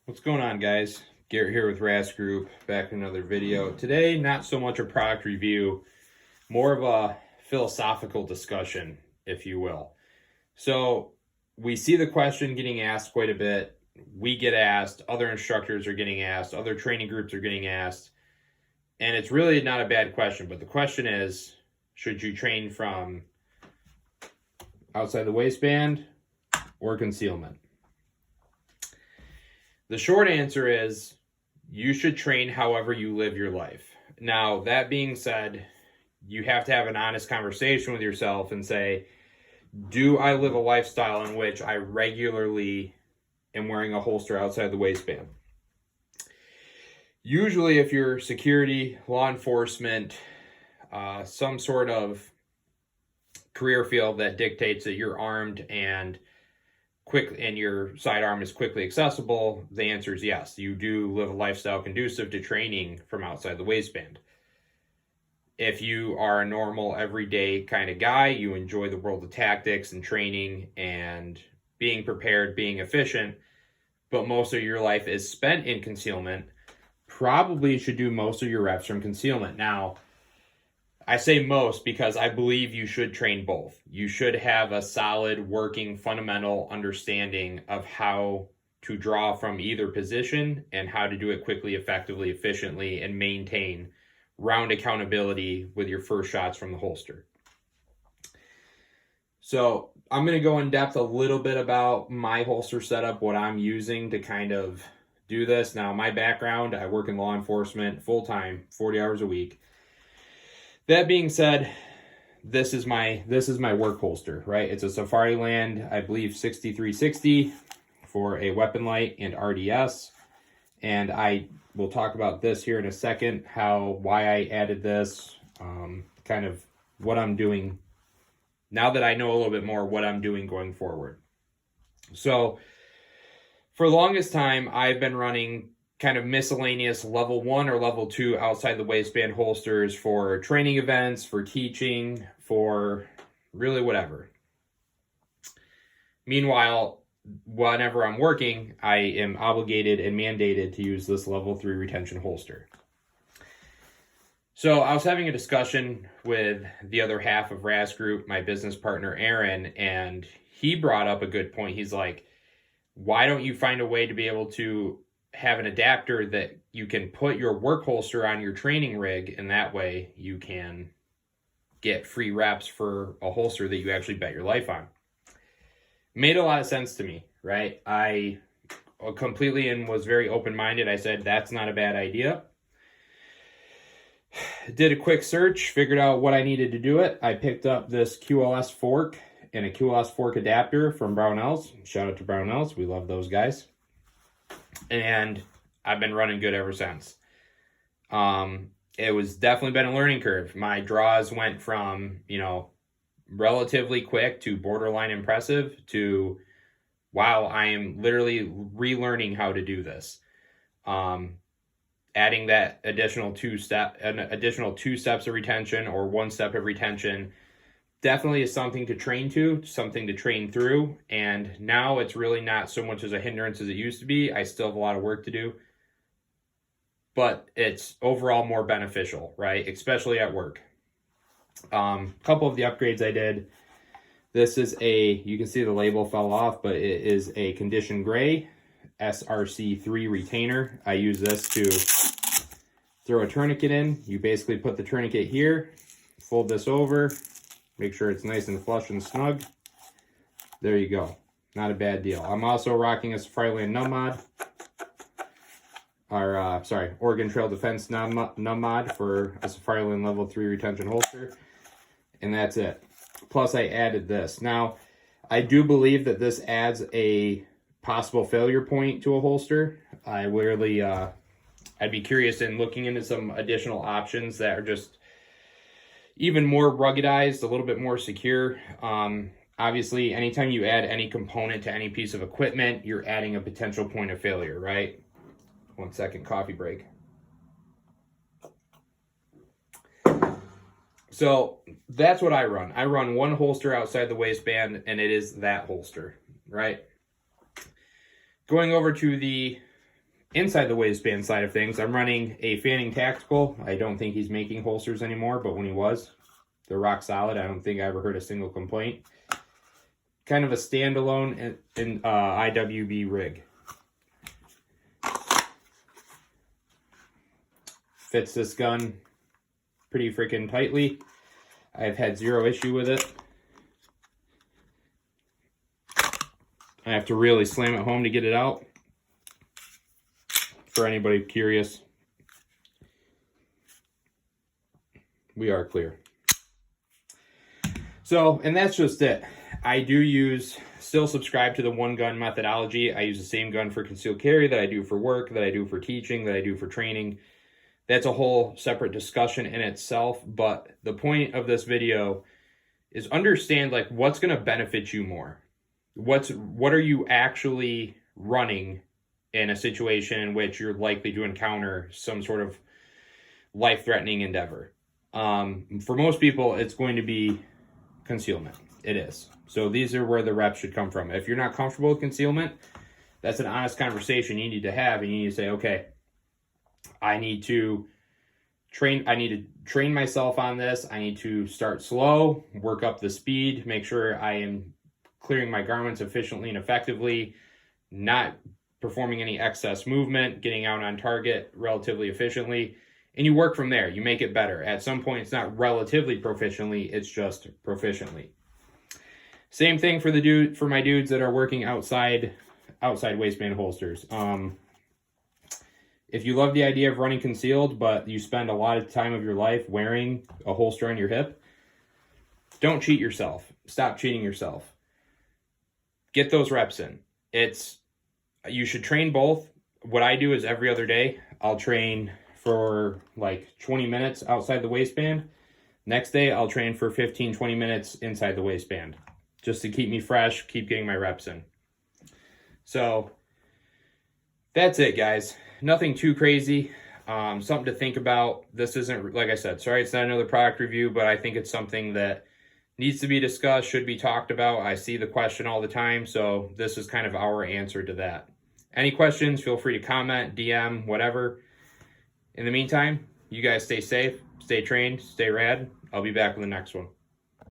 What's going on, guys? Garrett here with RAS Group, back in another video. Today, not so much a product review, more of a philosophical discussion, if you will. So, we see the question getting asked quite a bit. We get asked, other instructors are getting asked, other training groups are getting asked. And it's really not a bad question, but the question is, should you train from outside the waistband or concealment? The short answer is you should train however you live your life. Now, that being said, you have to have an honest conversation with yourself and say, do I live a lifestyle in which I regularly am wearing a holster outside the waistband? Usually, if you're security, law enforcement, some sort of career field that dictates that you're armed and your sidearm is quickly accessible, the answer is yes. You do live a lifestyle conducive to training from outside the waistband. If you are a normal, everyday kind of guy, you enjoy the world of tactics and training and being prepared, being efficient, but most of your life is spent in concealment, probably should do most of your reps from concealment. Now, I say most because I believe you should train both. You should have a solid working fundamental understanding of how to draw from either position and how to do it quickly, effectively, efficiently, and maintain round accountability with your first shots from the holster. So I'm going to go in depth a little bit about my holster setup, what I'm using to kind of do this. Now, my background, I work in law enforcement full-time, 40 hours a week. That being said, this is my work holster, right? It's a Safariland, I believe 6360 for a weapon light and RDS. And I will talk about this here in a second, why I added this, kind of what I'm doing now that I know a little bit more what I'm doing going forward. So for the longest time, I've been running kind of miscellaneous level 1 or level 2 outside the waistband holsters for training events, for teaching, for really whatever. Meanwhile, whenever I'm working, I am obligated and mandated to use this level 3 retention holster. So I was having a discussion with the other half of RAS Group, my business partner, Aaron, and he brought up a good point. He's like, why don't you find a way to be able to have an adapter that you can put your work holster on your training rig, and that way you can get free reps for a holster that you actually bet your life on. Made a lot of sense to me, right? I completely and was very open-minded. I said, that's not a bad idea. Did a quick search, figured out what I needed to do it. I picked up this QLS fork and a QLS fork adapter from Brownells. Shout out to Brownells. We love those guys. And I've been running good ever since. It was definitely been a learning curve. My draws went from, relatively quick to borderline impressive to, wow, I am literally relearning how to do this. Adding that additional two steps of retention or 1 step of retention definitely is something to train to, something to train through. And now it's really not so much as a hindrance as it used to be. I still have a lot of work to do, but it's overall more beneficial, right? Especially at work. Couple of the upgrades I did. This is you can see the label fell off, but it is a condition gray SRC3 retainer. I use this to throw a tourniquet in. You basically put the tourniquet here, fold this over, make sure it's nice and flush and snug. There you go. Not a bad deal. I'm also rocking a Safariland Numb Mod. Oregon Trail Defense Numb Mod for a Safariland Level 3 retention holster. And that's it. Plus, I added this. Now, I do believe that this adds a possible failure point to a holster. I'd be curious in looking into some additional options that are just even more ruggedized, a little bit more secure. Obviously, anytime you add any component to any piece of equipment, you're adding a potential point of failure, right? 1 second, coffee break. So that's what I run. I run one holster outside the waistband, and it is that holster, right? Going over to the inside the waistband side of things, I'm running a Fanning Tactical. I don't think he's making holsters anymore, but when he was, they're rock solid. I don't think I ever heard a single complaint. Kind of a standalone in IWB rig. Fits this gun pretty freaking tightly. I've had zero issue with it. I have to really slam it home to get it out. For anybody curious, we are clear. So, and that's just it. I do still subscribe to the one gun methodology. I use the same gun for concealed carry that I do for work, that I do for teaching, that I do for training. That's a whole separate discussion in itself. But the point of this video is understand like what's going to benefit you more. What are you actually running in a situation in which you're likely to encounter some sort of life-threatening endeavor? For most people, it's going to be concealment. It is. So these are where the reps should come from. If you're not comfortable with concealment, that's an honest conversation you need to have, and you need to say, okay, I need to train myself on this. I need to start slow, work up the speed, make sure I am clearing my garments efficiently and effectively, not performing any excess movement, getting out on target relatively efficiently, and you work from there. You make it better. At some point, it's not relatively proficiently, it's just proficiently. Same thing for my dudes that are working outside waistband holsters. If you love the idea of running concealed, but you spend a lot of time of your life wearing a holster on your hip, don't cheat yourself. Stop cheating yourself. Get those reps in. You should train both. What I do is every other day, I'll train for like 20 minutes outside the waistband. Next day, I'll train for 15, 20 minutes inside the waistband, just to keep me fresh, keep getting my reps in. So that's it, guys. Nothing too crazy. Something to think about. This isn't, like I said, sorry it's not another product review, but I think it's something that needs to be discussed, should be talked about. I see the question all the time, so this is kind of our answer to that. Any questions, feel free to comment, DM, whatever. In the meantime, you guys stay safe, stay trained, stay rad. I'll be back with the next one.